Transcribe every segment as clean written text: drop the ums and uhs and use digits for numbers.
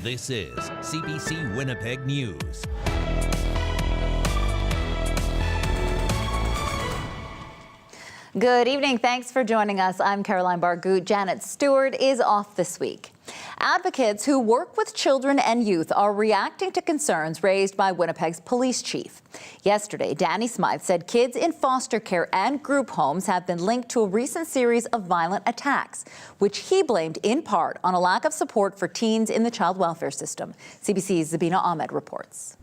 This is CBC Winnipeg News. Good evening. Thanks for joining us. I'm Caroline Bargout. Janet Stewart is off this week. Advocates who work with children and youth are reacting to concerns raised by Winnipeg's police chief. Yesterday, Danny Smythe said kids in foster care and group homes have been linked to a recent series of violent attacks, which he blamed in part on a lack of support for teens in the child welfare system. CBC's Zabina Ahmed reports.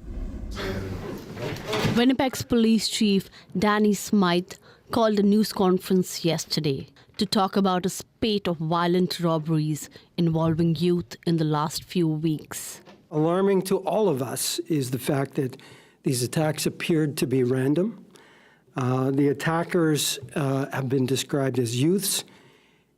Winnipeg's police chief, Danny Smythe, called a news conference yesterday to talk about a spate of violent robberies involving youth in the last few weeks. Alarming to all of us is the fact that these attacks appeared to be random. The attackers have been described as youths,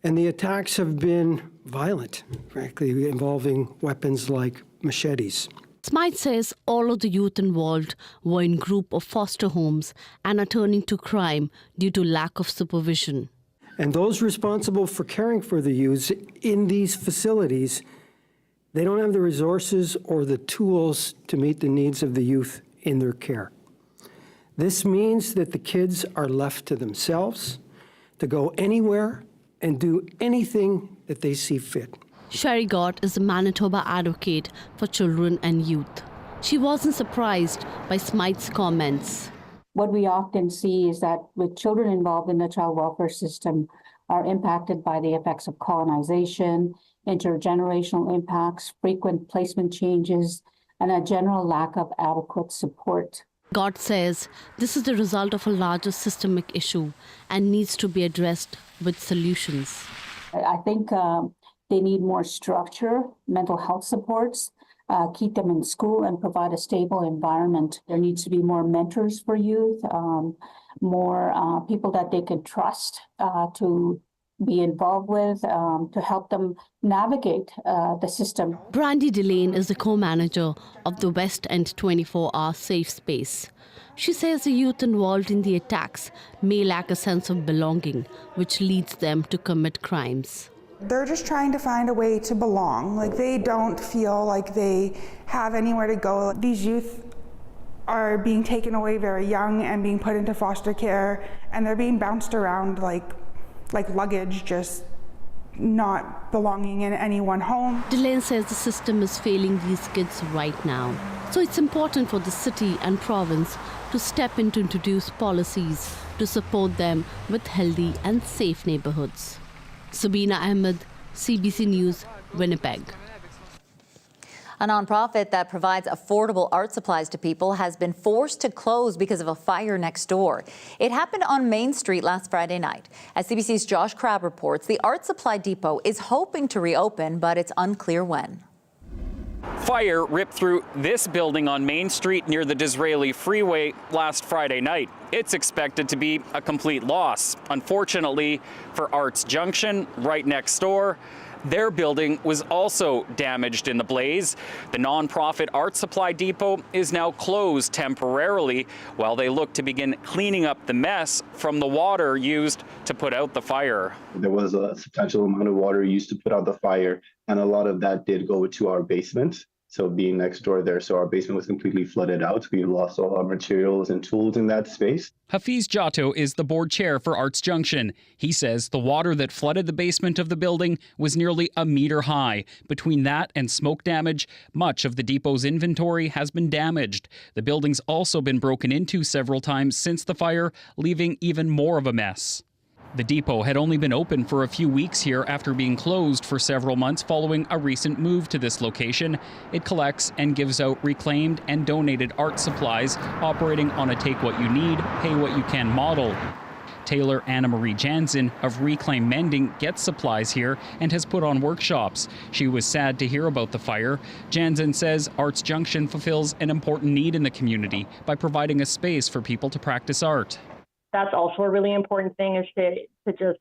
and the attacks have been violent, frankly, involving weapons like machetes. Smythe says all of the youth involved were in group of foster homes and are turning to crime due to lack of supervision. And those responsible for caring for the youths in these facilities, they don't have the resources or the tools to meet the needs of the youth in their care. This means that the kids are left to themselves to go anywhere and do anything that they see fit. Sherry Gott is a Manitoba advocate for children and youth. She wasn't surprised by Smythe's comments. What we often see is that with children involved in the child welfare system are impacted by the effects of colonization, intergenerational impacts, frequent placement changes, and a general lack of adequate support. Gott says this is the result of a larger systemic issue and needs to be addressed with solutions. I think they need more structure, mental health supports, keep them in school and provide a stable environment. There needs to be more mentors for youth, more people that they can trust to be involved with, to help them navigate the system. Brandy Delane is the co-manager of the West End 24-hour safe space. She says the youth involved in the attacks may lack a sense of belonging, which leads them to commit crimes. They're just trying to find a way to belong. Like, they don't feel like they have anywhere to go. These youth are being taken away very young and being put into foster care, and they're being bounced around like luggage, just not belonging in any one home. Delane says the system is failing these kids right now. So it's important for the city and province to step in to introduce policies to support them with healthy and safe neighborhoods. Sabina Ahmed, CBC News, Winnipeg. A nonprofit that provides affordable art supplies to people has been forced to close because of a fire next door. It happened on Main Street last Friday night. As CBC's Josh Crabb reports, the art supply depot is hoping to reopen, but it's unclear when. Fire ripped through this building on Main Street near the Disraeli Freeway last Friday night. It's expected to be a complete loss. Unfortunately for Arts Junction, right next door, their building was also damaged in the blaze. The nonprofit art supply depot is now closed temporarily while they look to begin cleaning up the mess from the water used to put out the fire. There was a substantial amount of water used to put out the fire, and a lot of that did go to our basement. So being next door there, so our basement was completely flooded out. We lost all our materials and tools in that space. Hafiz Jato is the board chair for Arts Junction. He says the water that flooded the basement of the building was nearly a meter high. Between that and smoke damage, much of the depot's inventory has been damaged. The building's also been broken into several times since the fire, leaving even more of a mess. The depot had only been open for a few weeks here after being closed for several months following a recent move to this location. It collects and gives out reclaimed and donated art supplies, operating on a take-what-you-need, pay-what-you-can model. Tailor Anna Marie Jansen of Reclaim Mending gets supplies here and has put on workshops. She was sad to hear about the fire. Jansen says Arts Junction fulfills an important need in the community by providing a space for people to practice art. That's also a really important thing, is to just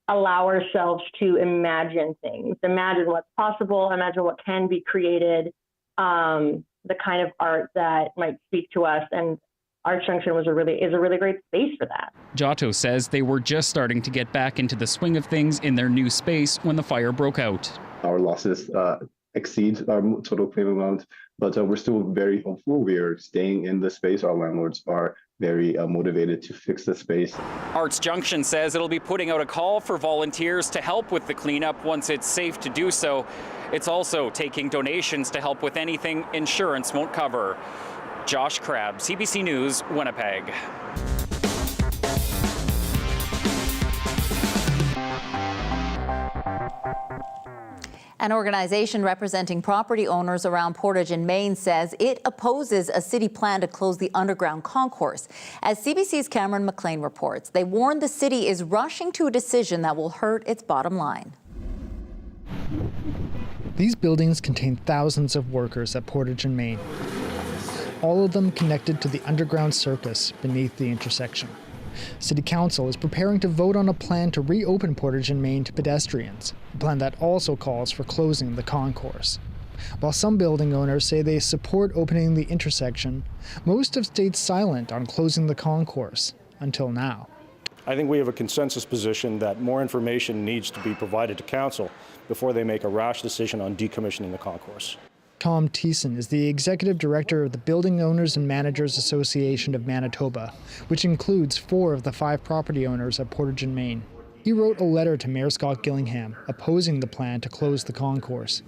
allow ourselves to imagine things, imagine what's possible, imagine what can be created, the kind of art that might speak to us. And Arts Junction is a really great space for that. Giotto says they were just starting to get back into the swing of things in their new space when the fire broke out. Our losses exceed our total claim amount, but we're still very hopeful. We are staying in the space. Our landlords are very motivated to fix the space. Arts Junction says it'll be putting out a call for volunteers to help with the cleanup once it's safe to do so. It's also taking donations to help with anything insurance won't cover. Josh Crabb, CBC News, Winnipeg. An organization representing property owners around Portage and Main says it opposes a city plan to close the underground concourse. As CBC's Cameron McLean reports, they warn the city is rushing to a decision that will hurt its bottom line. These buildings contain thousands of workers at Portage and Main, all of them connected to the underground circus beneath the intersection. City Council is preparing to vote on a plan to reopen Portage and Main to pedestrians, a plan that also calls for closing the concourse. While some building owners say they support opening the intersection, most have stayed silent on closing the concourse until now. I think we have a consensus position that more information needs to be provided to Council before they make a rash decision on decommissioning the concourse. Tom Thiessen is the executive director of the Building Owners and Managers Association of Manitoba, which includes 4 of the 5 property owners at Portage and Main. He wrote a letter to Mayor Scott Gillingham opposing the plan to close the concourse.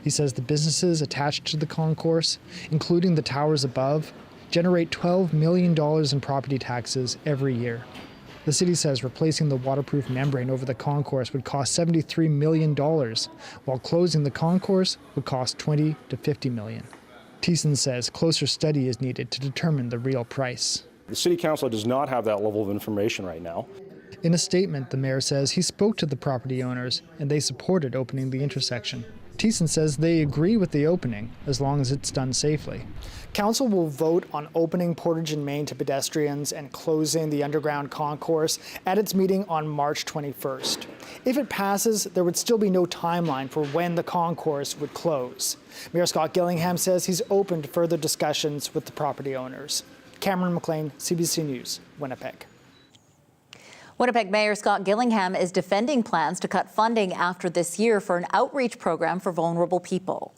He says the businesses attached to the concourse, including the towers above, generate $12 million in property taxes every year. The city says replacing the waterproof membrane over the concourse would cost $73 million, while closing the concourse would cost $20 to $50 million. Thiessen says closer study is needed to determine the real price. The City Council does not have that level of information right now. In a statement, the mayor says he spoke to the property owners and they supported opening the intersection. Thiessen says they agree with the opening as long as it's done safely. Council will vote on opening Portage and Main to pedestrians and closing the underground concourse at its meeting on March 21st. If it passes, there would still be no timeline for when the concourse would close. Mayor Scott Gillingham says he's open to further discussions with the property owners. Cameron McLean, CBC News, Winnipeg. Winnipeg Mayor Scott Gillingham is defending plans to cut funding after this year for an outreach program for vulnerable people.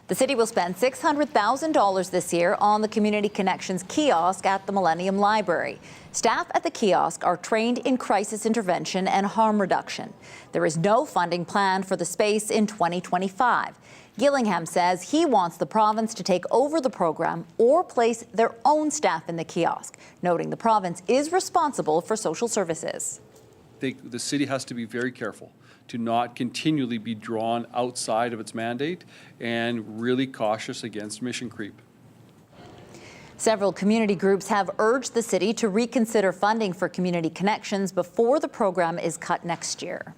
The city will spend $600,000 this year on the Community Connections kiosk at the Millennium Library. Staff at the kiosk are trained in crisis intervention and harm reduction. There is no funding planned for the space in 2025. Gillingham says he wants the province to take over the program or place their own staff in the kiosk, noting the province is responsible for social services. The city has to be very careful to not continually be drawn outside of its mandate and really cautious against mission creep. Several community groups have urged the city to reconsider funding for Community Connections before the program is cut next year.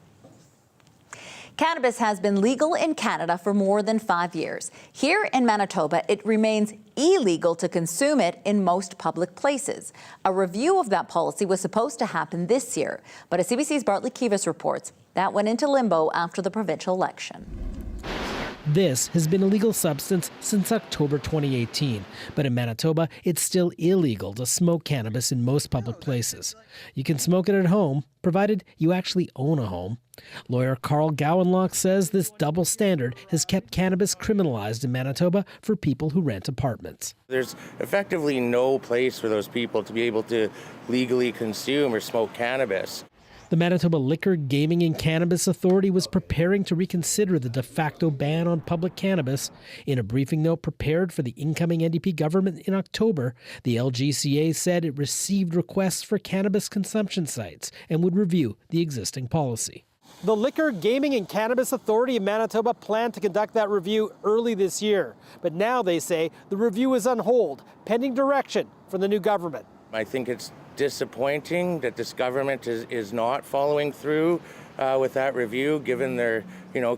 Cannabis has been legal in Canada for more than 5 years. Here in Manitoba, it remains illegal to consume it in most public places. A review of that policy was supposed to happen this year, but as CBC's Bartley Kivas reports, that went into limbo after the provincial election. This has been a legal substance since October 2018, but in Manitoba, it's still illegal to smoke cannabis in most public places. You can smoke it at home, provided you actually own a home. Lawyer Carl Gowanlock says this double standard has kept cannabis criminalized in Manitoba for people who rent apartments. There's effectively no place for those people to be able to legally consume or smoke cannabis. The Manitoba Liquor, Gaming and Cannabis Authority was preparing to reconsider the de facto ban on public cannabis. In a briefing note prepared for the incoming NDP government in October, the LGCA said it received requests for cannabis consumption sites and would review the existing policy. The Liquor, Gaming and Cannabis Authority of Manitoba planned to conduct that review early this year. But now they say the review is on hold, pending direction from the new government. I think it's disappointing that this government is not following through with that review, given their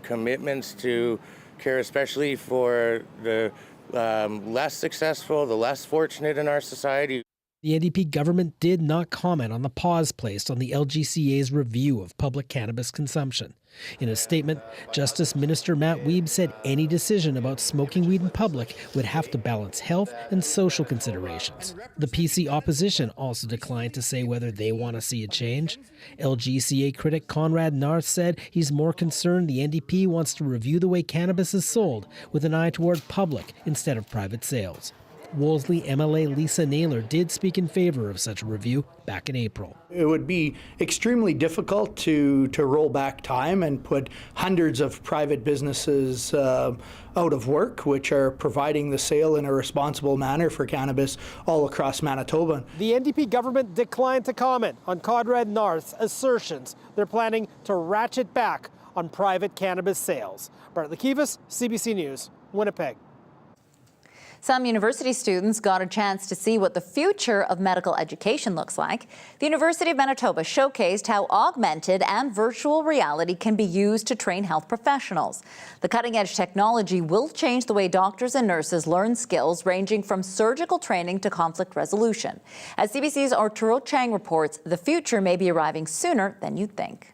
commitments to care especially for the less successful, the less fortunate in our society. The NDP government did not comment on the pause placed on the LGCA's review of public cannabis consumption. In a statement, Justice Minister Matt Wiebe said any decision about smoking weed in public would have to balance health and social considerations. The PC opposition also declined to say whether they want to see a change. LGCA critic Conrad Narth said he's more concerned the NDP wants to review the way cannabis is sold with an eye toward public instead of private sales. Wolseley MLA Lisa Naylor did speak in favor of such a review back in April. It would be extremely difficult to roll back time and put hundreds of private businesses out of work, which are providing the sale in a responsible manner for cannabis all across Manitoba. The NDP government declined to comment on Conrad Narth's assertions they're planning to ratchet back on private cannabis sales. Bart Lekivas, CBC News, Winnipeg. Some university students got a chance to see what the future of medical education looks like. The University of Manitoba showcased how augmented and virtual reality can be used to train health professionals. The cutting-edge technology will change the way doctors and nurses learn skills ranging from surgical training to conflict resolution. As CBC's Arturo Chang reports, the future may be arriving sooner than you'd think.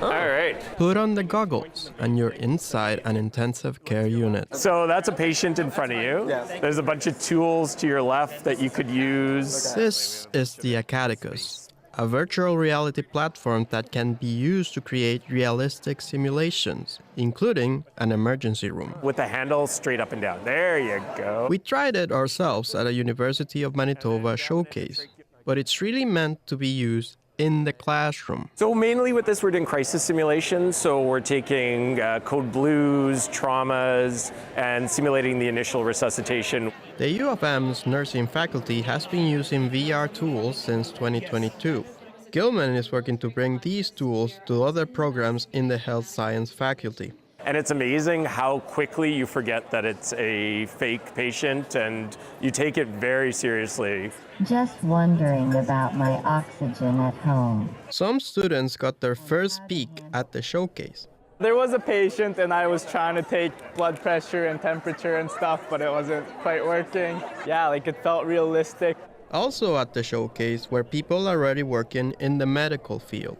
All right. Put on the goggles and you're inside an intensive care unit. So that's a patient in front of you. Yes. There's a bunch of tools to your left that you could use. This is the Acadicus, a virtual reality platform that can be used to create realistic simulations, including an emergency room. With the handle straight up and down. There you go. We tried it ourselves at a University of Manitoba showcase, but it's really meant to be used in the classroom. So mainly with this, we're doing crisis simulations. So we're taking code blues, traumas, and simulating the initial resuscitation. The U of M's nursing faculty has been using VR tools since 2022. Gilman is working to bring these tools to other programs in the health science faculty. And it's amazing how quickly you forget that it's a fake patient and you take it very seriously. Just wondering about my oxygen at home. Some students got their first peek at the showcase. There was a patient and I was trying to take blood pressure and temperature and stuff, but it wasn't quite working. Yeah, like it felt realistic. Also at the showcase were people already working in the medical field.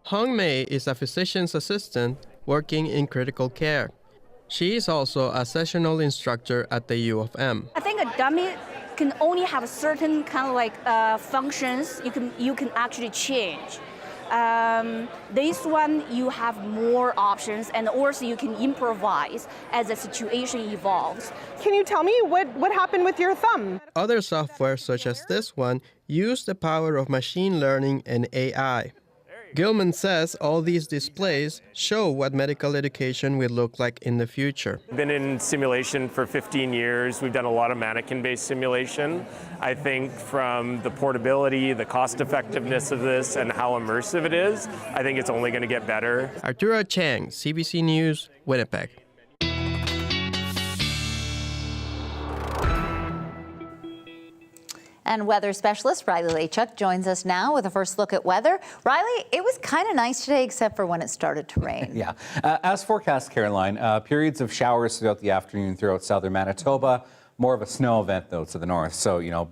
Hong Mei is a physician's assistant working in critical care. She is also a sessional instructor at the U of M. I think a dummy can only have certain kind of like functions you can actually change. This one you have more options and also you can improvise as the situation evolves. Can you tell me what happened with your thumb? Other software such as this one use the power of machine learning and AI. Gilman says all these displays show what medical education will look like in the future. I've been in simulation for 15 years. We've done a lot of mannequin-based simulation. I think from the portability, the cost-effectiveness of this, and how immersive it is, I think it's only going to get better. Arturo Chang, CBC News, Winnipeg. And weather specialist Riley Lachuk joins us now with a first look at weather. Riley, it was kind of nice today, except for when it started to rain. Yeah. As forecast, Caroline, periods of showers throughout the afternoon throughout southern Manitoba. More of a snow event, though, to the north. So, you know,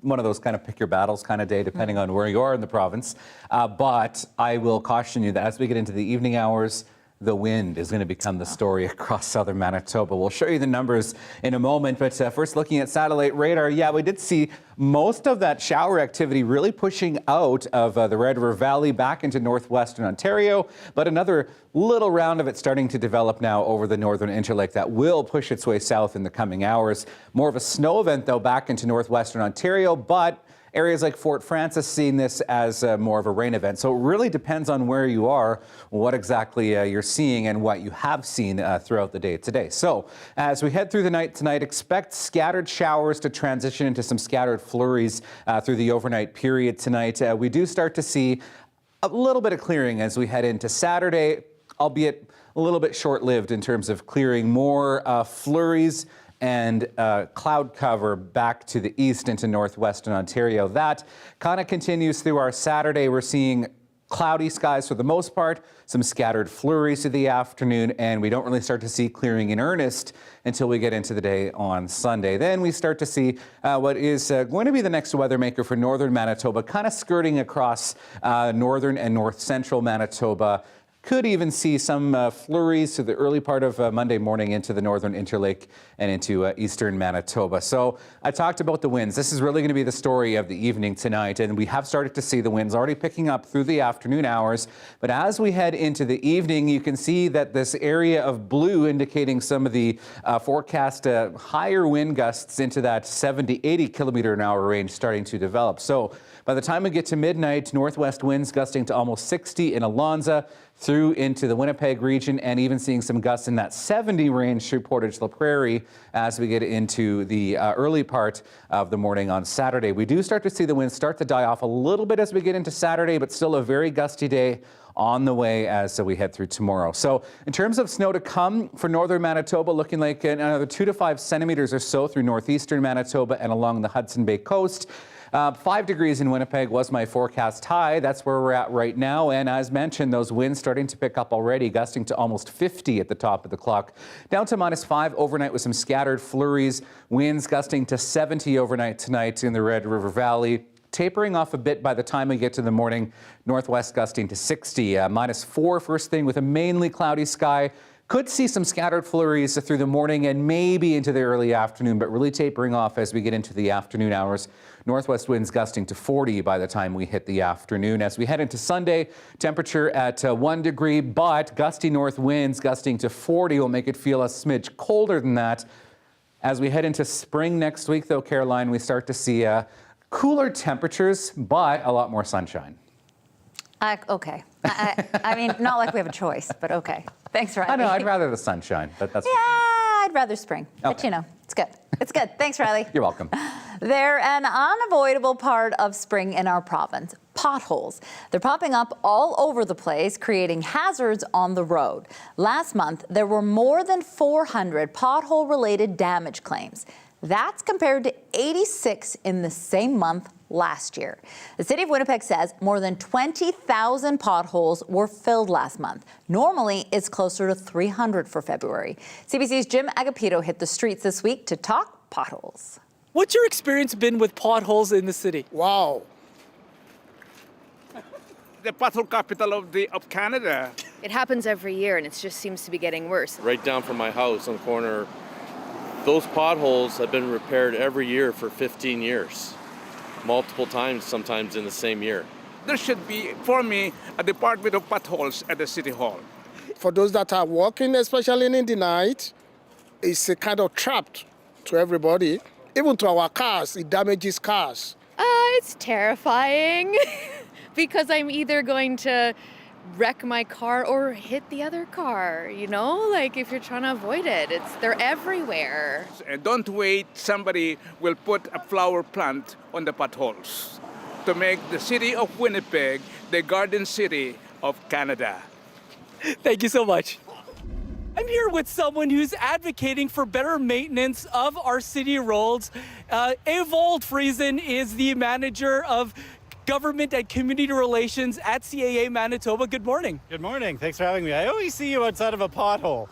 one of those kind of pick your battles kind of day, depending on where you are in the province. But I will caution you that as we get into the evening hours, the wind is going to become the story across southern Manitoba. We'll show you the numbers in a moment, but first looking at satellite radar, yeah, we did see most of that shower activity really pushing out of the Red River Valley back into northwestern Ontario, but another little round of it starting to develop now over the northern Interlake that will push its way south in the coming hours. More of a snow event, though, back into northwestern Ontario, but areas like Fort Frances seeing this as more of a rain event. So it really depends on where you are, what exactly you're seeing and what you have seen throughout the day today. So as we head through the night tonight, expect scattered showers to transition into some scattered flurries through the overnight period tonight. We do start to see a little bit of clearing as we head into Saturday, albeit a little bit short-lived in terms of clearing. More flurries and cloud cover back to the east into northwestern Ontario. That kind of continues through our Saturday. We're seeing Cloudy skies for the most part, some scattered flurries through the afternoon, and we don't really start to see clearing in earnest until we get into the day on Sunday. Then we start to see what is going to be the next weather maker for northern Manitoba, kind of skirting across northern and north central Manitoba. Could even see some flurries to the early part of Monday morning into the northern Interlake and into eastern Manitoba. So I talked about the winds. This is really going to be the story of the evening tonight, and we have started to see the winds already picking up through the afternoon hours. But as we head into the evening, you can see that this area of blue indicating some of the forecast higher wind gusts into that 70, 80 kilometer an hour range starting to develop. So by the time we get to midnight, northwest winds gusting to almost 60 in Alonza, through into the Winnipeg region, and even seeing some gusts in that 70 range through Portage La Prairie as we get into the early part of the morning on Saturday. We do start to see the winds start to die off a little bit as we get into Saturday, but still a very gusty day on the way as we head through tomorrow. So in terms of snow to come for northern Manitoba, looking like another 2 to 5 centimeters or so through northeastern Manitoba and along the Hudson Bay coast. 5 degrees in Winnipeg was my forecast high. That's where we're at right now. And as mentioned, those winds starting to pick up already, gusting to almost 50 at the top of the clock. Down to -5 overnight with some scattered flurries. Winds gusting to 70 overnight tonight in the Red River Valley. Tapering off a bit by the time we get to the morning. Northwest gusting to 60. -4 first thing with a mainly cloudy sky. Could see some scattered flurries through the morning and maybe into the early afternoon, but really tapering off as we get into the afternoon hours. Northwest winds gusting to 40 by the time we hit the afternoon. As we head into Sunday, temperature at 1 degree, but gusty north winds gusting to 40 will make it feel a smidge colder than that. As we head into spring next week, though, Caroline, we start to see cooler temperatures, but a lot more sunshine. Okay. I mean, not like we have a choice, but okay. Thanks, Riley. I know, I'd rather the sunshine, but that's... Yeah, I'd rather spring. Okay. But you know, it's good. It's good. Thanks, Riley. You're welcome. They're an unavoidable part of spring in our province, potholes. They're popping up all over the place, creating hazards on the road. Last month, there were more than 400 pothole-related damage claims. That's compared to 86 in the same month last year. The City of Winnipeg says more than 20,000 potholes were filled last month. Normally, it's closer to 300 for February. CBC's Jim Agapito hit the streets this week to talk potholes. What's your experience been with potholes in the city? Wow. The pothole capital of Canada. It happens every year and it just seems to be getting worse. Right down from my house on the corner, those potholes have been repaired every year for 15 years. Multiple times, sometimes in the same year. There should be, for me, a department of potholes at the City Hall. For those that are walking, especially in the night, it's a kind of trap to everybody. Even to our cars, it damages cars. It's terrifying because I'm either going to wreck my car or hit the other car, you know? Like if you're trying to avoid it, they're everywhere. And don't wait, somebody will put a flower plant on the potholes to make the city of Winnipeg the garden city of Canada. Thank you so much. I'm here with someone who's advocating for better maintenance of our city roads. Evold Friesen is the manager of Government and Community Relations at CAA Manitoba. Good morning. Good morning. Thanks for having me. I always see you outside of a pothole.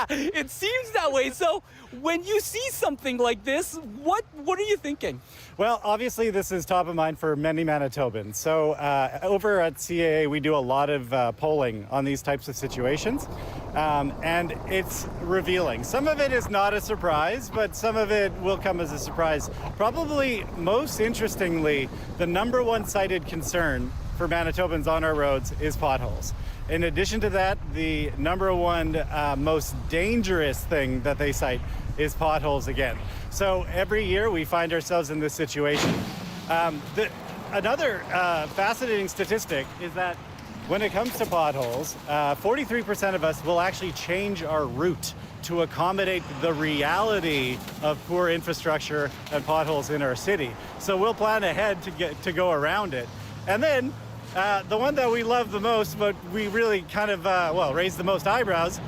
It seems that way. So when you see something like this, what are you thinking? Well, obviously this is top of mind for many Manitobans. So over at CAA, we do a lot of polling on these types of situations. And it's revealing. Some of it is not a surprise, but some of it will come as a surprise. Probably most interestingly, the number one cited concern for Manitobans on our roads is potholes. In addition to that, the number one most dangerous thing that they cite is potholes again. So every year we find ourselves in this situation. Another fascinating statistic is that when it comes to potholes, 43% of us will actually change our route to accommodate the reality of poor infrastructure and potholes in our city. So we'll plan ahead to go around it. And then the one that we love the most, but we really kind of, raised the most eyebrows,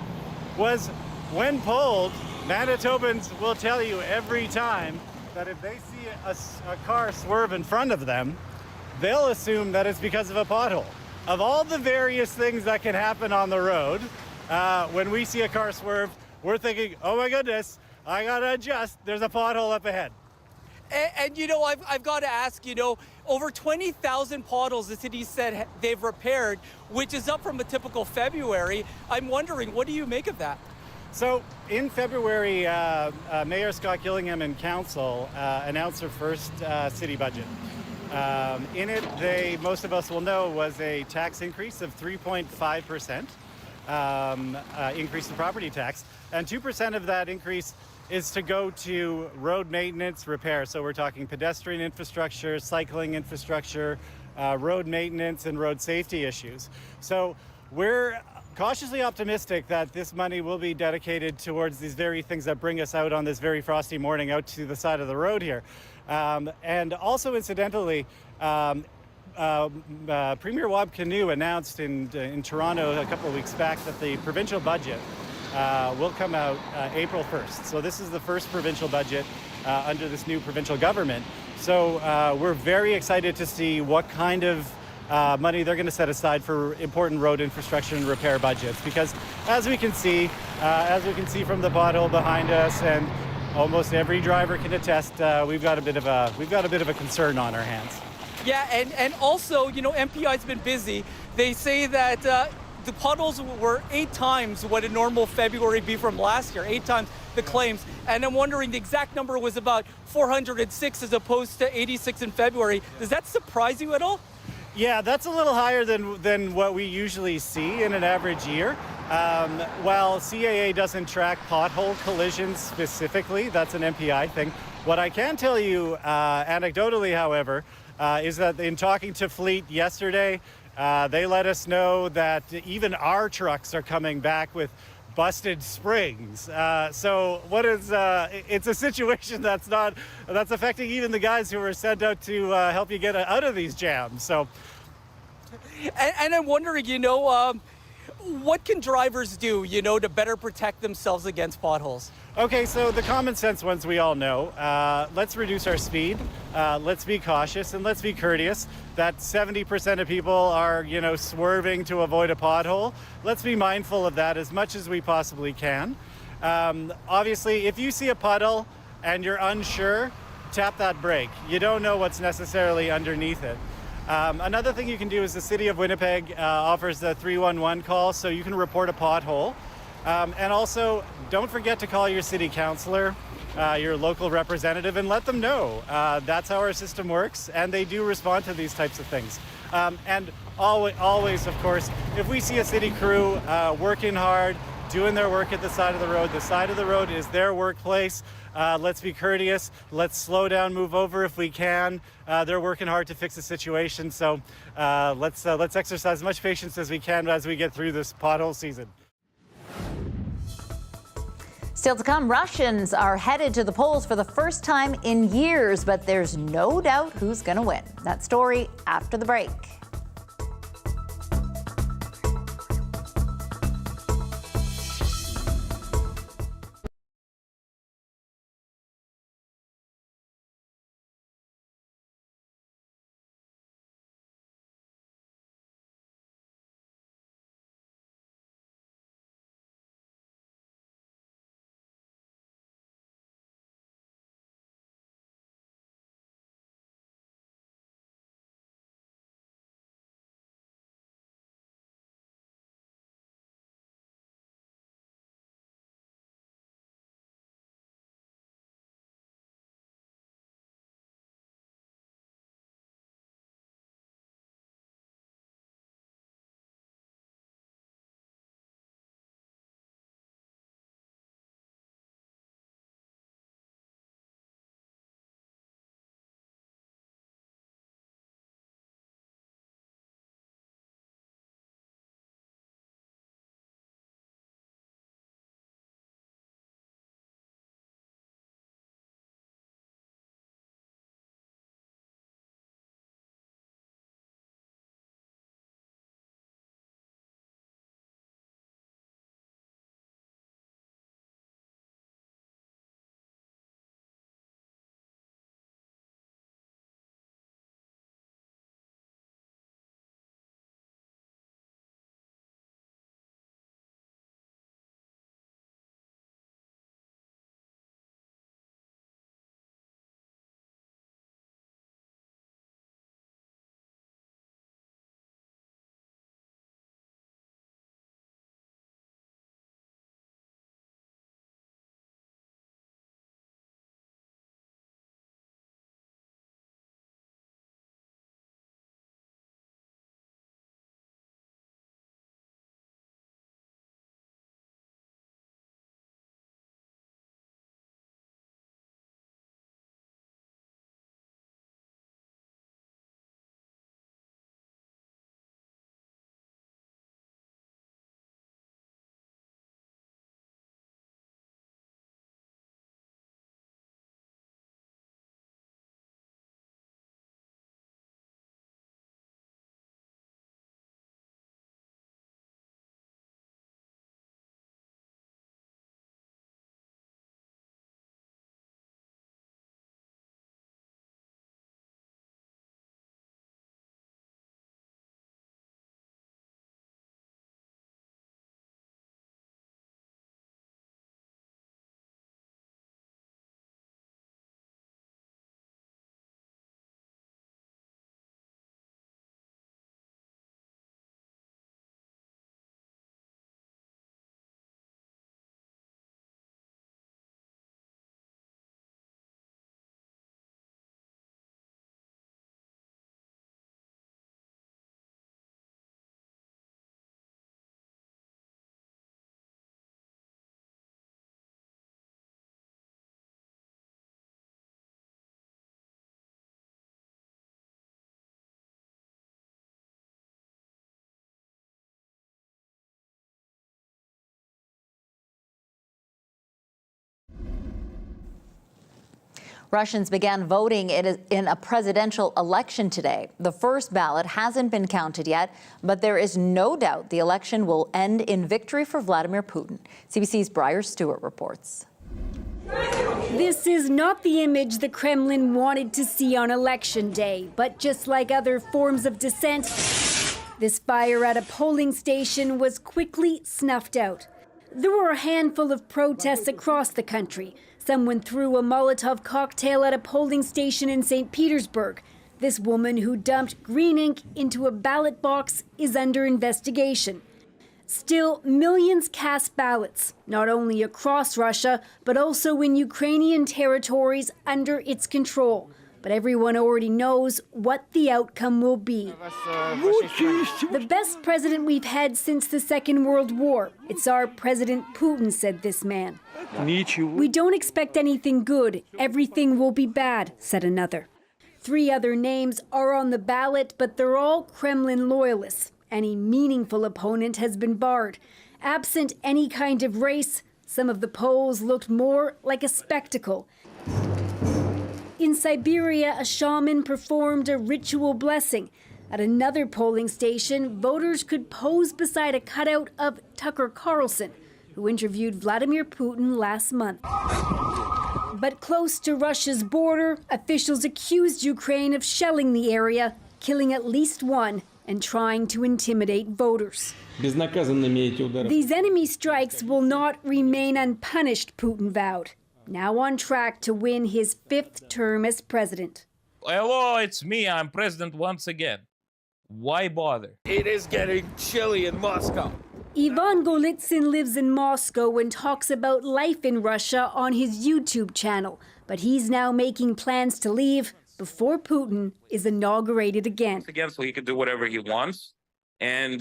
was when polled, Manitobans will tell you every time that if they see a car swerve in front of them, they'll assume that it's because of a pothole. of all the various things that can happen on the road, when we see a car swerve, we're thinking, oh my goodness, I gotta adjust, there's a pothole up ahead. And you know, I've got to ask, you know, over 20,000 potholes the city said they've repaired, which is up from a typical February. I'm wondering, what do you make of that? So in February, Mayor Scott Gillingham and Council announced their first city budget. In it, most of us will know, was a tax increase of 3.5%, increase in property tax, and 2% of that increase is to go to road maintenance repair. So we're talking pedestrian infrastructure, cycling infrastructure, road maintenance, and road safety issues. So we're cautiously optimistic that this money will be dedicated towards these very things that bring us out on this very frosty morning out to the side of the road here. And also incidentally, Premier Wab Kinew announced in Toronto a couple of weeks back that the provincial budget will come out April 1st. So this is the first provincial budget under this new provincial government. So we're very excited to see what kind of money they're going to set aside for important road infrastructure and repair budgets. Because as we can see from the pothole behind us, and almost every driver can attest, we've got a bit of a concern on our hands. Yeah, and also, you know, MPI's been busy. They say that the potholes were 8 times what a normal February be from last year, 8 times the claims. And I'm wondering, the exact number was about 406 as opposed to 86 in February. Does that surprise you at all? Yeah, that's a little higher than what we usually see in an average year. While CAA doesn't track pothole collisions specifically, that's an MPI thing. What I can tell you anecdotally, however, is that in talking to Fleet yesterday, they let us know that even our trucks are coming back with busted springs. So it's a situation that's affecting even the guys who were sent out to help you get out of these jams. So, and I'm wondering, you know, what can drivers do, you know, to better protect themselves against potholes? Okay, so the common sense ones we all know. Let's reduce our speed. Let's be cautious, and let's be courteous. That 70% of people are, you know, swerving to avoid a pothole. Let's be mindful of that as much as we possibly can. Obviously, if you see a puddle and you're unsure, tap that brake. You don't know what's necessarily underneath it. Another thing you can do is the City of Winnipeg offers the 311 call, so you can report a pothole. And also, don't forget to call your city councillor, your local representative, and let them know. That's how our system works, and they do respond to these types of things. And always, of course, if we see a city crew working hard, doing their work at the side of the road is their workplace. Let's be courteous. Let's slow down, move over if we can. They're working hard to fix the situation, so let's exercise as much patience as we can as we get through this pothole season. Still to come, Russians are headed to the polls for the first time in years, but there's no doubt who's going to win. That story after the break. Russians began voting in a presidential election today. The first ballot hasn't been counted yet, but there is no doubt the election will end in victory for Vladimir Putin. CBC's Briar Stewart reports. This is not the image the Kremlin wanted to see on election day, but just like other forms of dissent, this fire at a polling station was quickly snuffed out. There were a handful of protests across the country. Someone threw a Molotov cocktail at a polling station in St. Petersburg. This woman who dumped green ink into a ballot box is under investigation. Still, millions cast ballots, not only across Russia, but also in Ukrainian territories under its control. But everyone already knows what the outcome will be. The best president we've had since the Second World War. It's our President Putin, said this man. We don't expect anything good. Everything will be bad, said another. 3 other names are on the ballot, but they're all Kremlin loyalists. Any meaningful opponent has been barred. Absent any kind of race, some of the polls looked more like a spectacle. In Siberia, a shaman performed a ritual blessing. At another polling station, voters could pose beside a cutout of Tucker Carlson, who interviewed Vladimir Putin last month. But close to Russia's border, officials accused Ukraine of shelling the area, killing at least 1 and trying to intimidate voters. These enemy strikes will not remain unpunished, Putin vowed. Now on track to win his 5th term as president. Hello, it's me. I'm president once again. Why bother? It is getting chilly in Moscow. Ivan Golitsyn lives in Moscow and talks about life in Russia on his YouTube channel. But he's now making plans to leave before Putin is inaugurated again. So he can do whatever he wants. And,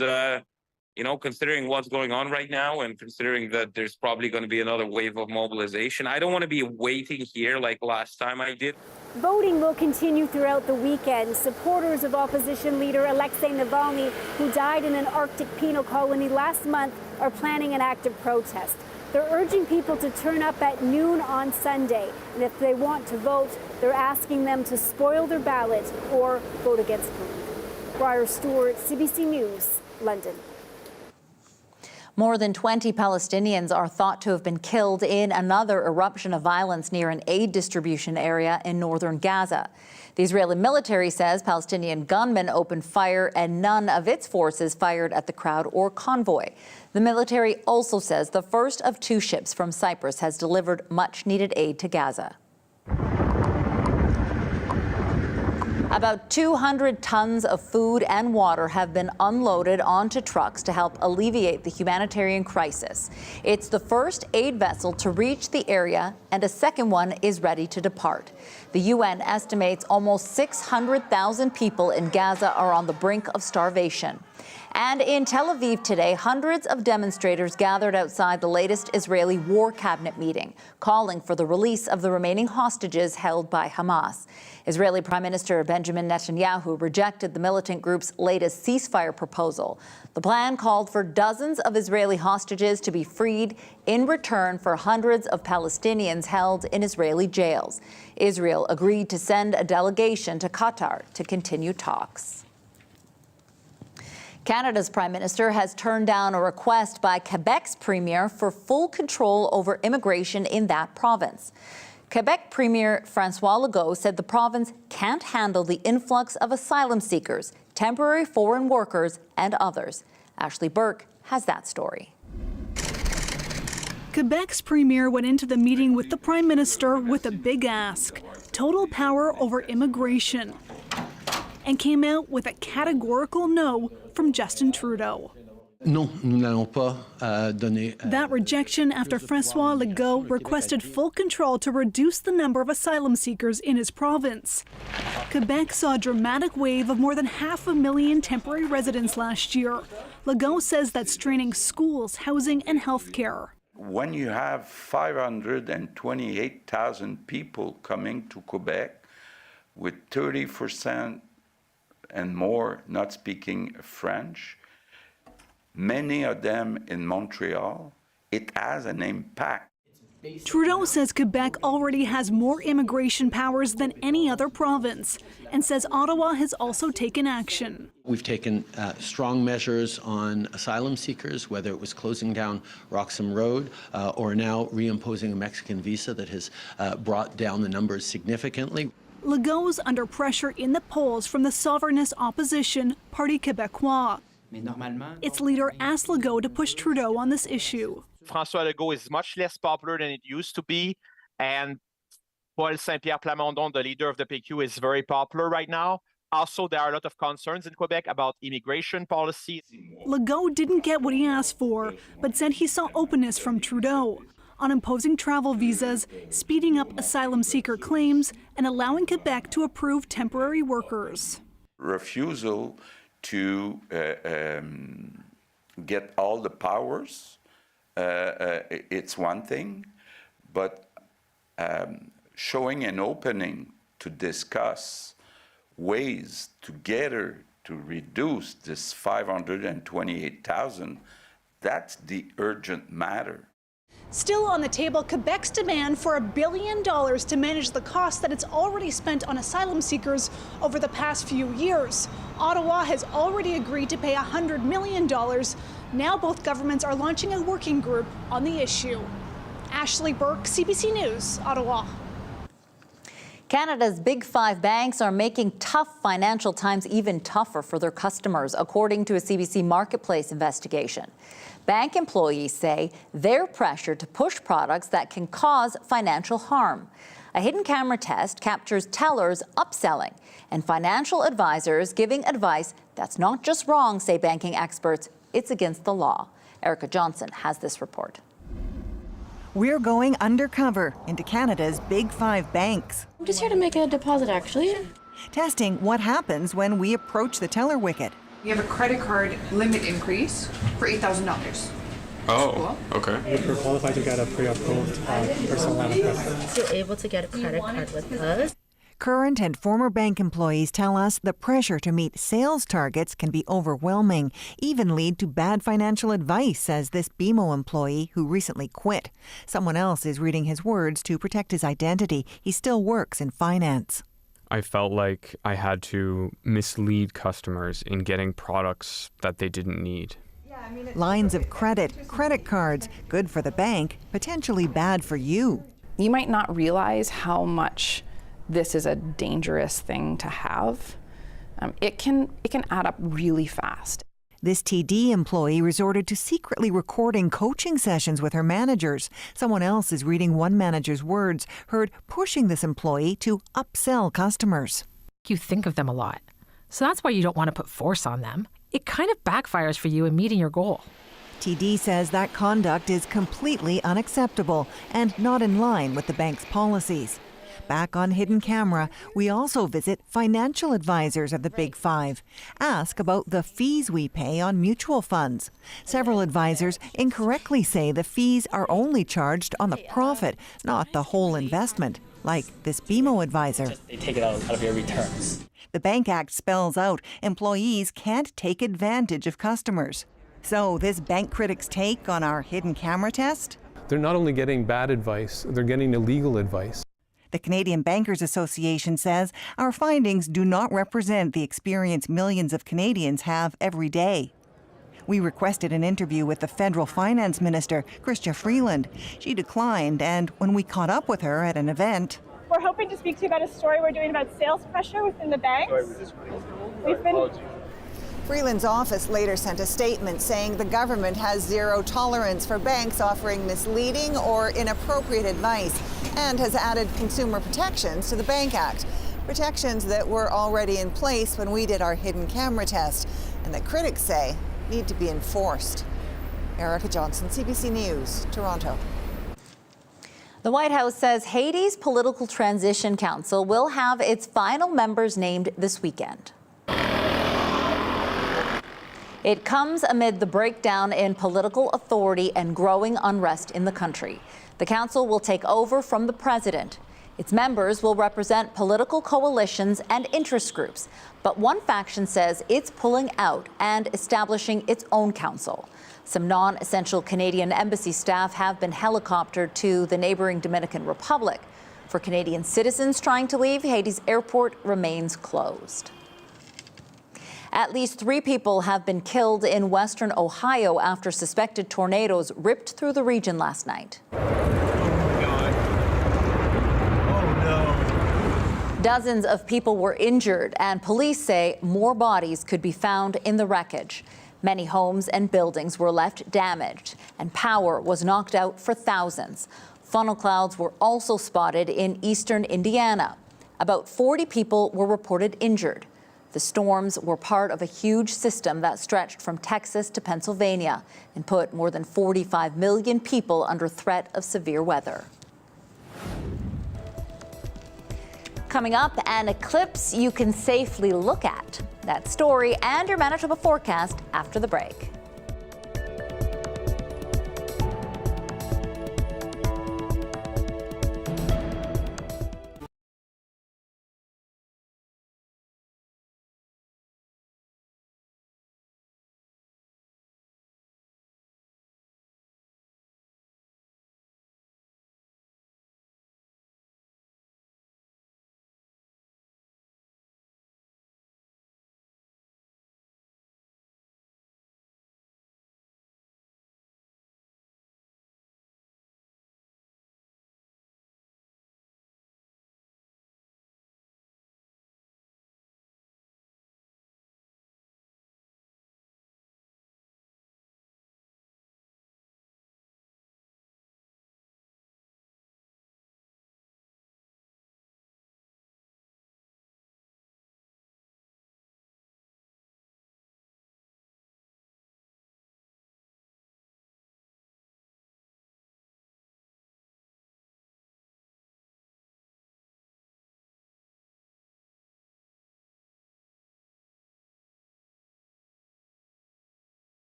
considering what's going on right now and considering that there's probably going to be another wave of mobilization, I don't want to be waiting here like last time I did. Voting will continue throughout the weekend. Supporters of opposition leader Alexei Navalny, who died in an Arctic penal colony last month, are planning an active protest. They're urging people to turn up at noon on Sunday. And if they want to vote, they're asking them to spoil their ballot or vote against Putin. Briar Stewart, CBC News, London. More than 20 Palestinians are thought to have been killed in another eruption of violence near an aid distribution area in northern Gaza. The Israeli military says Palestinian gunmen opened fire and none of its forces fired at the crowd or convoy. The military also says the first of 2 ships from Cyprus has delivered much-needed aid to Gaza. About 200 tons of food and water have been unloaded onto trucks to help alleviate the humanitarian crisis. It's the first aid vessel to reach the area, and a second one is ready to depart. The UN estimates almost 600,000 people in Gaza are on the brink of starvation. And in Tel Aviv today, hundreds of demonstrators gathered outside the latest Israeli war cabinet meeting, calling for the release of the remaining hostages held by Hamas. Israeli Prime Minister Benjamin Netanyahu rejected the militant group's latest ceasefire proposal. The plan called for dozens of Israeli hostages to be freed in return for hundreds of Palestinians held in Israeli jails. Israel agreed to send a delegation to Qatar to continue talks. Canada's Prime Minister has turned down a request by Quebec's Premier for full control over immigration in that province. Quebec Premier François Legault said the province can't handle the influx of asylum seekers, temporary foreign workers, and others. Ashley Burke has that story. Quebec's premier went into the meeting with the Prime Minister with a big ask: total power over immigration, and came out with a categorical no from Justin Trudeau. Non, nous n'allons pas donner. That rejection after François Legault requested full control to reduce the number of asylum seekers in his province. Quebec saw a dramatic wave of more than 500,000 temporary residents last year. Legault says that's straining schools, housing, and health care. When you have 528,000 people coming to Quebec, with 30% and more not speaking French, many of them in Montreal, it has an impact. Trudeau says Quebec already has more immigration powers than any other province and says Ottawa has also taken action. We've taken strong measures on asylum seekers, whether it was closing down Roxham Road or now reimposing a Mexican visa that has brought down the numbers significantly. Legault's under pressure in the polls from the sovereignist opposition, Parti Québécois. Its leader asked Legault to push Trudeau on this issue. François Legault is much less popular than it used to be, and Paul Saint-Pierre Plamondon, the leader of the PQ, is very popular right now. Also, there are a lot of concerns in Quebec about immigration policy. Legault didn't get what he asked for, but said he saw openness from Trudeau on imposing travel visas, speeding up asylum seeker claims, and allowing Quebec to approve temporary workers. Refusal to get all the powers, it's one thing, but showing an opening to discuss ways together to reduce this 528,000, that's the urgent matter. Still on the table, Quebec's demand for $1 billion to manage the costs that it's already spent on asylum seekers over the past few years. Ottawa has already agreed to pay $100 million. Now both governments are launching a working group on the issue. Ashley Burke, CBC News, Ottawa. Canada's Big Five banks are making tough financial times even tougher for their customers, according to a CBC Marketplace investigation. Bank employees say they're pressured to push products that can cause financial harm. A hidden camera test captures tellers upselling and financial advisors giving advice that's not just wrong, say banking experts, it's against the law. Erica Johnson has this report. We're going undercover into Canada's Big Five banks. I'm just here to make a deposit, actually. Testing what happens when we approach the teller wicket. We have a credit card limit increase for $8,000. Oh, okay. If you're qualified to get a pre-approved personal line of credit. Still able to get a credit card with us. Current and former bank employees tell us the pressure to meet sales targets can be overwhelming, even lead to bad financial advice, says this BMO employee who recently quit. Someone else is reading his words to protect his identity. He still works in finance. I felt like I had to mislead customers in getting products that they didn't need. Lines of credit, credit cards, good for the bank, potentially bad for you. You might not realize how much this is a dangerous thing to have. It can add up really fast. This TD employee resorted to secretly recording coaching sessions with her managers. Someone else is reading one manager's words, heard pushing this employee to upsell customers. You think of them a lot, so that's why you don't want to put force on them. It kind of backfires for you in meeting your goal. TD says that conduct is completely unacceptable and not in line with the bank's policies. Back on hidden camera, we also visit financial advisors of the Big Five, ask about the fees we pay on mutual funds. Several advisors incorrectly say the fees are only charged on the profit, not the whole investment, like this BMO advisor. They take it out of your returns. The Bank Act spells out employees can't take advantage of customers. So this bank critic's take on our hidden camera test? They're not only getting bad advice, they're getting illegal advice. The Canadian Bankers Association says our findings do not represent the experience millions of Canadians have every day. We requested an interview with the federal finance minister, Chrystia Freeland. She declined, and when we caught up with her at an event... We're hoping to speak to you about a story we're doing about sales pressure within the banks. Freeland's office later sent a statement saying the government has zero tolerance for banks offering misleading or inappropriate advice and has added consumer protections to the Bank Act. Protections that were already in place when we did our hidden camera test and that critics say need to be enforced. Erica Johnson, CBC News, Toronto. The White House says Haiti's Political Transition Council will have its final members named this weekend. It comes amid the breakdown in political authority and growing unrest in the country. The council will take over from the president. Its members will represent political coalitions and interest groups, but one faction says it's pulling out and establishing its own council. Some non-essential Canadian embassy staff have been helicoptered to the neighboring Dominican Republic. For Canadian citizens trying to leave, Haiti's airport remains closed. At least 3 people have been killed in western Ohio after suspected tornadoes ripped through the region last night. Dozens of people were injured, and police say more bodies could be found in the wreckage. Many homes and buildings were left damaged, and power was knocked out for thousands. Funnel clouds were also spotted in eastern Indiana. About 40 people were reported injured. The storms were part of a huge system that stretched from Texas to Pennsylvania and put more than 45 million people under threat of severe weather. Coming up, an eclipse you can safely look at. That story and your Manitoba forecast after the break.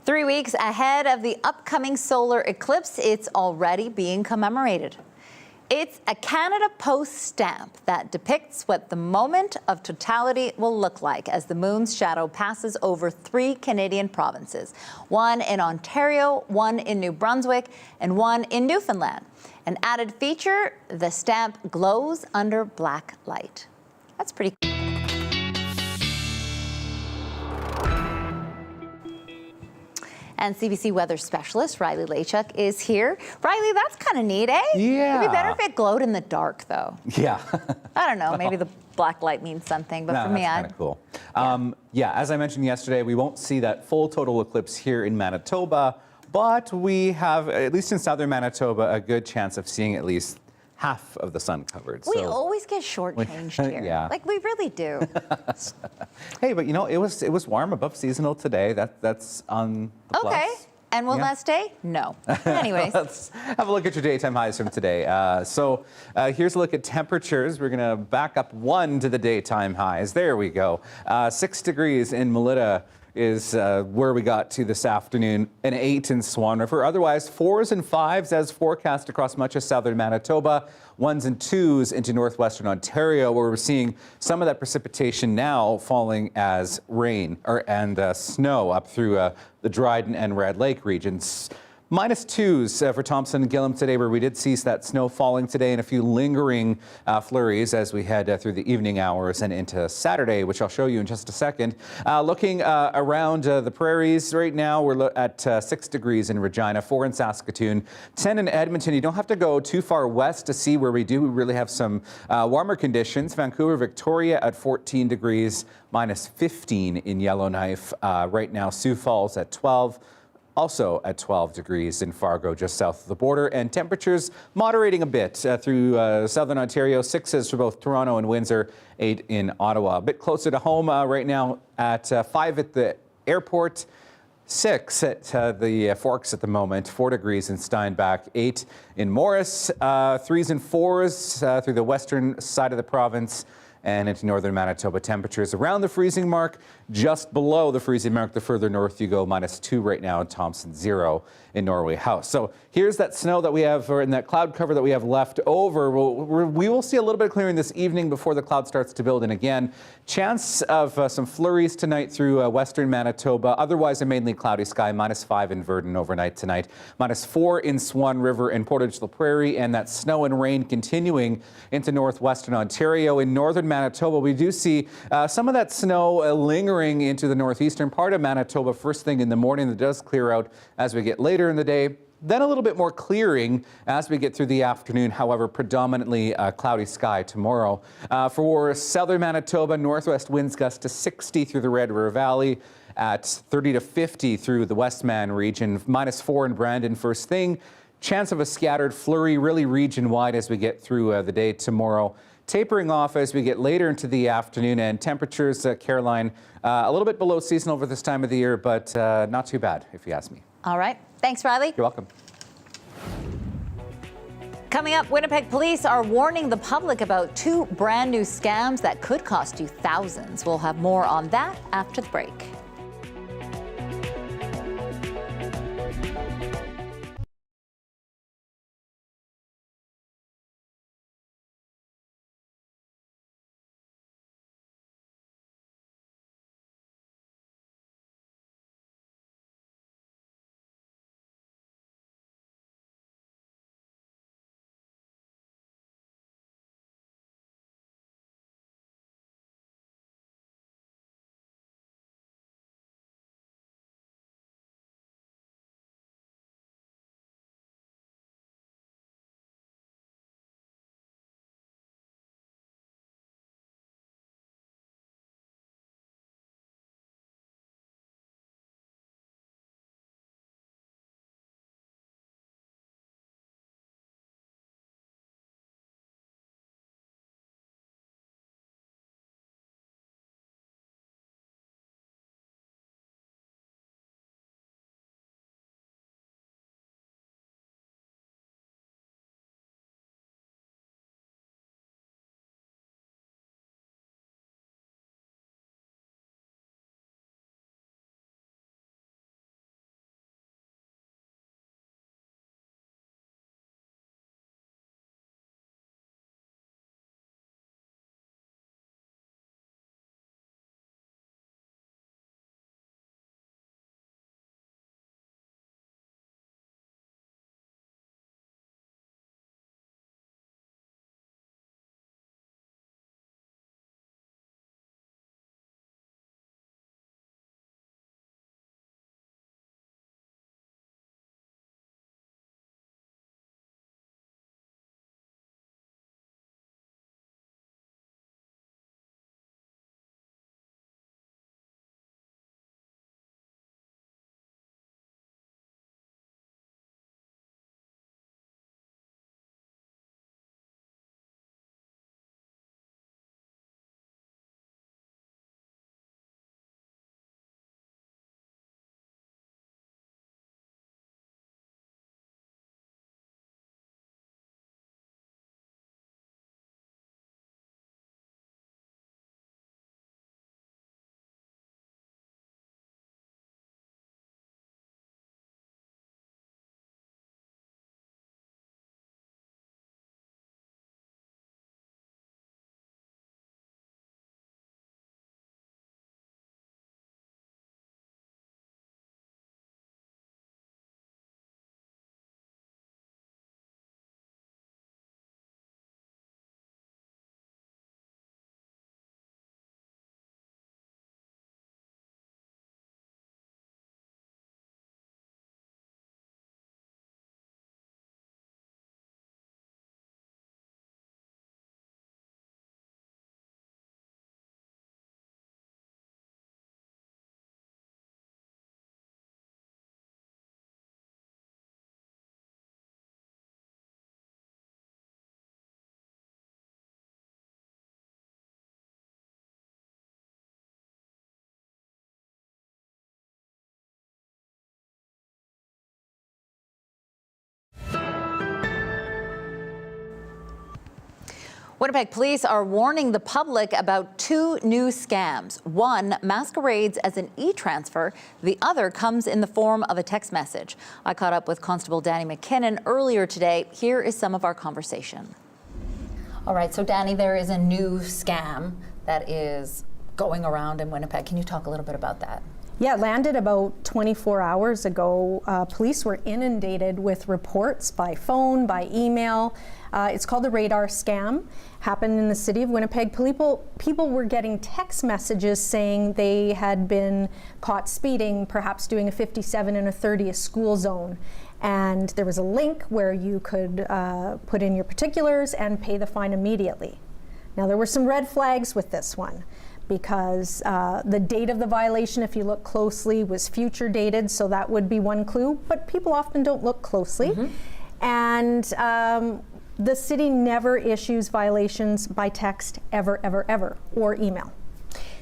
Three weeks ahead of the upcoming solar eclipse, it's already being commemorated. It's a Canada Post stamp that depicts what the moment of totality will look like as the moon's shadow passes over 3 Canadian provinces, one in Ontario, one in New Brunswick, and one in Newfoundland. An added feature, the stamp glows under black light. That's pretty cool. And CBC weather specialist Riley Lachuk is here. Riley, that's kind of neat, eh? Yeah. It'd be better if it glowed in the dark, though. Yeah. I don't know. Maybe the black light means something, but for me, that's kind of cool. Yeah, as I mentioned yesterday, we won't see that full total eclipse here in Manitoba, but we have, at least in southern Manitoba, a good chance of seeing at least half of the sun covered. We always get shortchanged here. Yeah. Like, we really do. Hey, but you know, it was warm, above seasonal today. That's on the plus. Okay. And will that stay? No. Anyways. Let's have a look at your daytime highs from today. Here's a look at temperatures. We're going to back up 1 to the daytime highs. There we go. 6 degrees in Melita is where we got to this afternoon, an 8 in Swan River. Otherwise, 4s and 5s as forecast across much of southern Manitoba, 1s and 2s into northwestern Ontario, where we're seeing some of that precipitation now falling as rain and snow up through the Dryden and Red Lake regions. -2s for Thompson and Gillam today, where we did see that snow falling today and a few lingering flurries as we head through the evening hours and into Saturday, which I'll show you in just a second. Looking around the prairies right now, we're at 6 degrees in Regina, 4 in Saskatoon, 10 in Edmonton. You don't have to go too far west to see where we do really have some warmer conditions. Vancouver, Victoria at 14 degrees, -15 in Yellowknife. Right now, Sioux Falls at 12. Also at 12 degrees in Fargo, just south of the border, and temperatures moderating a bit through southern Ontario. 6s for both Toronto and Windsor, 8 in Ottawa. A bit closer to home right now at 5 at the airport, 6 at the Forks at the moment, 4 degrees in Steinbach, 8 in Morris, 3s and 4s through the western side of the province, and into northern Manitoba. Temperatures around the freezing mark, just below the freezing mark the further north you go. -2 right now in Thompson, 0 in Norway House. So here's that snow that we have, or in that cloud cover that we have left over. We will see a little bit of clearing this evening before the cloud starts to build in again. Chance of some flurries tonight through western Manitoba. Otherwise, a mainly cloudy sky. -5 in Verdun overnight tonight. -4 in Swan River and Portage la Prairie, and that snow and rain continuing into northwestern Ontario. In northern Manitoba, we do see some of that snow lingering into the northeastern part of Manitoba first thing in the morning. That does clear out as we get later in the day. Then a little bit more clearing as we get through the afternoon. However, predominantly cloudy sky tomorrow. For southern Manitoba, northwest winds gust to 60 through the Red River Valley, at 30 to 50 through the Westman region. -4 in Brandon first thing. Chance of a scattered flurry really region-wide as we get through the day tomorrow. Tapering off as we get later into the afternoon, and temperatures, Caroline, a little bit below seasonal for this time of the year, but not too bad, if you ask me. All right. Thanks, Riley. You're welcome. Coming up, Winnipeg police are warning the public about 2 brand new scams that could cost you thousands. We'll have more on that after the break. Winnipeg police are warning the public about 2 new scams. One masquerades as an e-transfer. The other comes in the form of a text message. I caught up with Constable Danny McKinnon earlier today. Here is some of our conversation. All right, so Danny, there is a new scam that is going around in Winnipeg. Can you talk a little bit about that? Yeah, it landed about 24 hours ago. Police were inundated with reports by phone, by email. It's called the radar scam. Happened in the city of Winnipeg. People were getting text messages saying they had been caught speeding, perhaps doing a 57 and a 30, a school zone. And there was a link where you could put in your particulars and pay the fine immediately. Now, there were some red flags with this one, because the date of the violation, if you look closely, was future dated, so that would be one clue, but people often don't look closely. And the city never issues violations by text, ever, or email.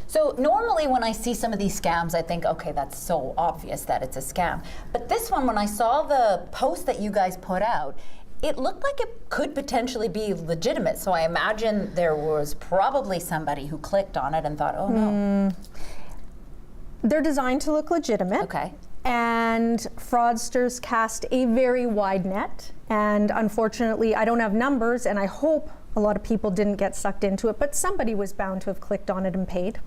So normally when I see some of these scams, I think, okay, that's so obvious that it's a scam. But this one, when I saw the post that you guys put out, it looked like it could potentially be legitimate. So I imagine there was probably somebody who clicked on it and thought, oh no. They're designed to look legitimate. Okay. And fraudsters cast a very wide net. And unfortunately, I don't have numbers, and I hope a lot of people didn't get sucked into it, but somebody was bound to have clicked on it and paid.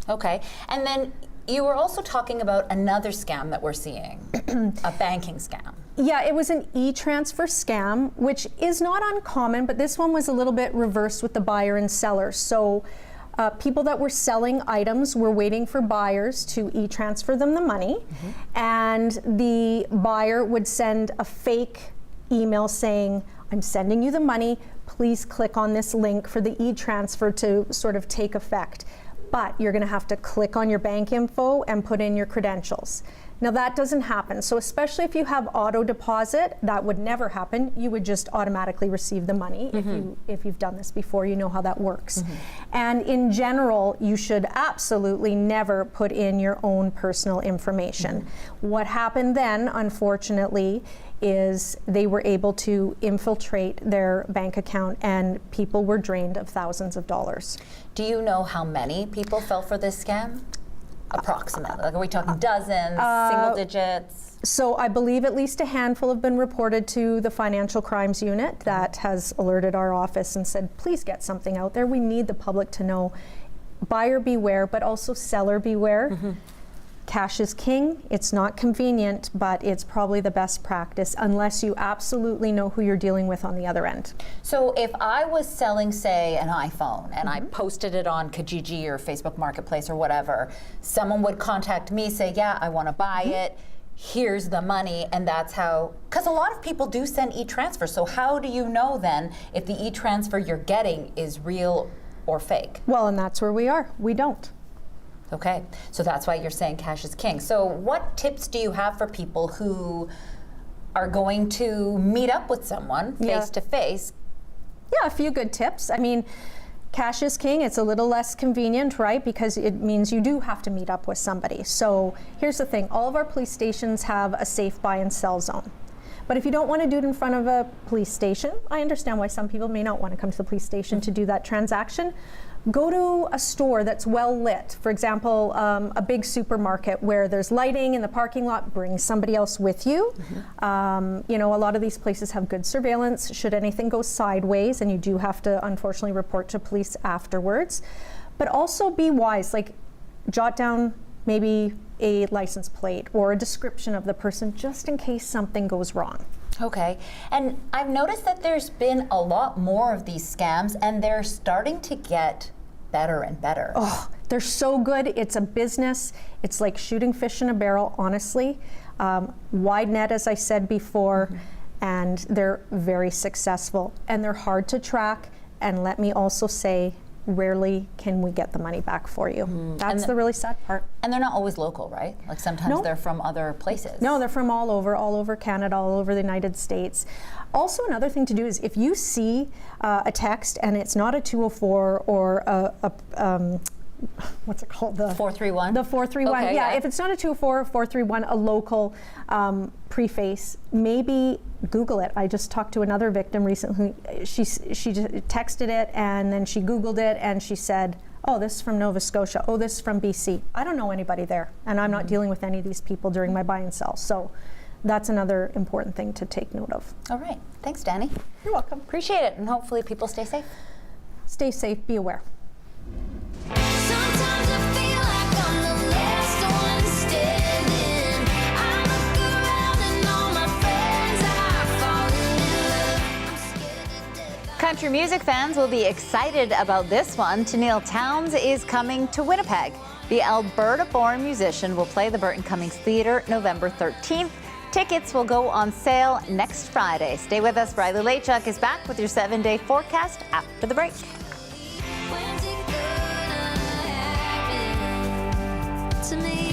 Okay. And then you were also talking about another scam that we're seeing, a banking scam. Yeah, it was an e-transfer scam, which is not uncommon, but this one was a little bit reversed with the buyer and seller. So people that were selling items were waiting for buyers to e-transfer them the money, and the buyer would send a fake email saying, I'm sending you the money, please click on this link for the e-transfer to sort of take effect. But you're going to have to click on your bank info and put in your credentials. Now that doesn't happen. So especially if you have auto deposit, that would never happen. You would just automatically receive the money. If you've done this before, you know how that works. And in general, you should absolutely never put in your own personal information. What happened then, unfortunately, is they were able to infiltrate their bank account and people were drained of thousands of dollars. Do you know how many people fell for this scam? Approximately. Like, are we talking dozens, single digits? So I believe at least a handful have been reported to the Financial Crimes Unit that has alerted our office and said, please get something out there. We need the public to know. Buyer beware, but also seller beware. Cash is king. It's not convenient, but it's probably the best practice unless you absolutely know who you're dealing with on the other end. So if I was selling, say, an iPhone and I posted it on Kijiji or Facebook Marketplace or whatever, someone would contact me, say, yeah, I want to buy it. Here's the money, and that's how, because a lot of people do send e-transfer. So how do you know then if the e-transfer you're getting is real or fake? Well, and that's where we are. We don't. Okay, so that's why you're saying cash is king. So what tips do you have for people who are going to meet up with someone face to face? Yeah, a few good tips. I mean, cash is king. It's a little less convenient, right? Because it means you do have to meet up with somebody. So here's the thing. All of our police stations have a safe buy and sell zone. But if you don't want to do it in front of a police station, I understand why some people may not want to come to the police station to do that transaction. Go to a store that's well lit. For example, a big supermarket where there's lighting in the parking lot. Bring somebody else with you. You know, a lot of these places have good surveillance. Should anything go sideways, and you do have to unfortunately report to police afterwards. But also be wise. Like, jot down maybe a license plate or a description of the person just in case something goes wrong. Okay, and I've noticed that there's been a lot more of these scams and they're starting to get better and better. Oh, they're so good. It's a business. It's like shooting fish in a barrel, honestly. Wide net, as I said before, and they're very successful. And they're hard to track. And let me also say, rarely can we get the money back for you. That's the really sad part. And they're not always local, right? Like sometimes they're from other places. No, they're from all over Canada, all over the United States. Also, another thing to do is if you see a text and it's not a 204 or what's it called? The 431? The 431. Okay, yeah, if it's not a 204 or 431, a local preface, maybe Google it. I just talked to another victim recently. She just texted it and then she Googled it and she said, oh, this is from Nova Scotia. Oh, this is from BC. I don't know anybody there, and I'm not dealing with any of these people during my buy and sell. So that's another important thing to take note of. All right. Thanks, Danny. You're welcome. Appreciate it, and hopefully people stay safe. Stay safe, be aware. Sometimes I feel like I'm the last one standing. I look around and all my friends are falling. Country music fans will be excited about this one. Tennille Townes is coming to Winnipeg. The Alberta-born musician will play the Burton Cummings Theatre November 13th. Tickets will go on sale next Friday. Stay with us. Riley Lachuk is back with your 7-day forecast after the break. When's it gonna happen to me?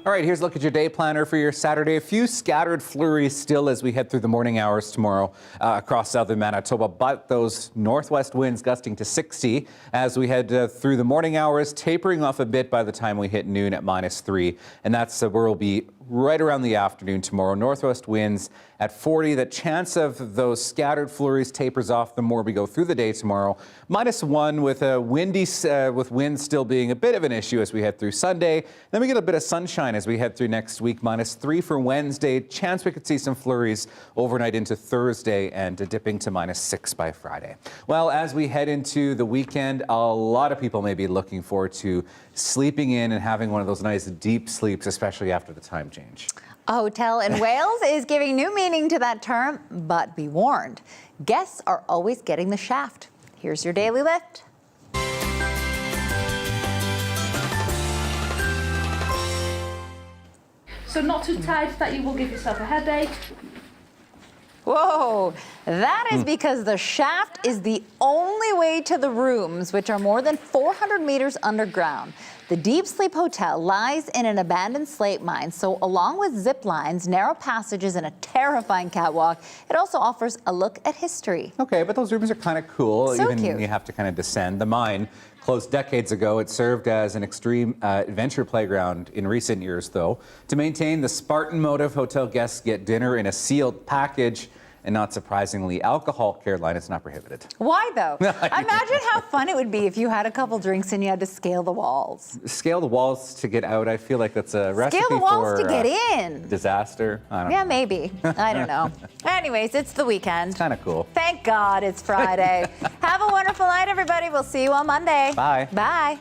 All right, here's a look at your day planner for your Saturday. A few scattered flurries still as we head through the morning hours tomorrow across southern Manitoba, but those northwest winds gusting to 60 as we head through the morning hours, tapering off a bit by the time we hit noon at -3. And that's where we'll be right around the afternoon tomorrow. Northwest winds at 40. The chance of those scattered flurries tapers off the more we go through the day tomorrow. -1 with a windy, with winds still being a bit of an issue as we head through Sunday. Then we get a bit of sunshine as we head through next week. -3 for Wednesday. Chance we could see some flurries overnight into Thursday and dipping to -6 by Friday. Well, as we head into the weekend, a lot of people may be looking forward to sleeping in and having one of those nice deep sleeps, especially after the time change. A hotel in Wales is giving new meaning to that term, but be warned, guests are always getting the shaft. Here's your Daily Lift. So not too tight that you will give yourself a headache. Whoa, that is because the shaft is the only way to the rooms, which are more than 400 meters underground. The Deep Sleep Hotel lies in an abandoned slate mine, so along with zip lines, narrow passages, and a terrifying catwalk, it also offers a look at history. Okay, but those rooms are kind of cool, So even cute. when you have to kind of descend. The mine closed decades ago. It served as an extreme adventure playground in recent years, though. To maintain the Spartan motive, hotel guests get dinner in a sealed package. And not surprisingly, alcohol, Caroline, it's not prohibited. Why, though? Imagine how fun it would be if you had a couple drinks and you had to scale the walls. Scale the walls to get out. I feel like that's a recipe Scale the walls for to get in. disaster. I don't know. Yeah, maybe. I don't know. Anyways, it's the weekend. Kind of cool. Thank God it's Friday. Have a wonderful night, everybody. We'll see you on Monday. Bye. Bye.